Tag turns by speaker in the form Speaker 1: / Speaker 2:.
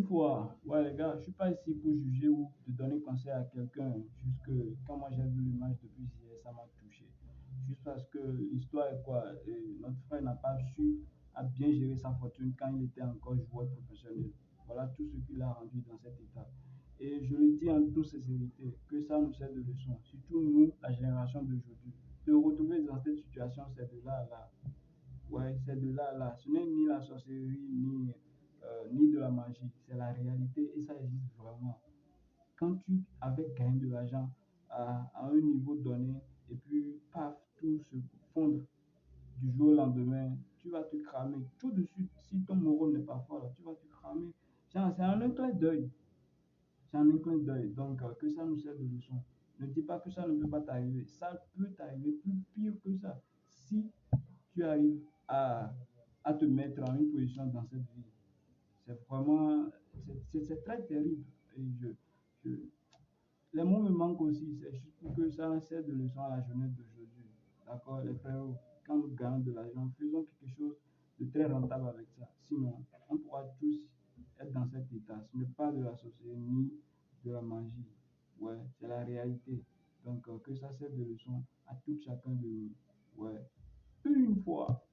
Speaker 1: fois, ouais les gars, je suis pas ici pour juger ou de donner conseil à quelqu'un. Juste que quand moi j'ai vu le match depuis hier, ça m'a touché. Juste parce que l'histoire est quoi? Notre frère n'a pas su à bien gérer sa fortune quand il était encore joueur professionnel. Voilà tout ce qui l'a rendu dans cet état. Et je le dis en toute sincérité, que ça nous sert de leçon, surtout nous, la génération d'aujourd'hui. De retrouver dans cette situation, c'est de là à là. Ouais, c'est de là à là. Ce n'est ni la sorcellerie, ni de la magie. C'est la réalité et ça existe vraiment. Quand tu avais gagné de l'argent à un niveau donné et puis paf, tout se fondre du jour au lendemain, tu vas te cramer tout de suite. Si ton moral n'est pas fort, là, tu vas te cramer. C'est un clin d'œil. C'est un clin d'œil. Donc, que ça nous sert de leçon. Ne dis pas que ça ne peut pas t'arriver. Ça peut t'arriver plus pire que ça. Si tu arrives à te mettre en une position dans cette vie, c'est vraiment, c'est très terrible. Et je, les mots me manquent aussi. C'est juste pour que ça sert de leçon à la jeunesse d'aujourd'hui. D'accord, les frères, quand nous gagnons de l'argent, faisons quelque chose de très rentable avec ça. Sinon, on pourra tous être dans cet état. Ce n'est pas de la sorcellerie ni de la magie. Ouais, c'est la réalité. Donc, que ça sert de leçon à tout chacun de nous. Ouais. Une fois.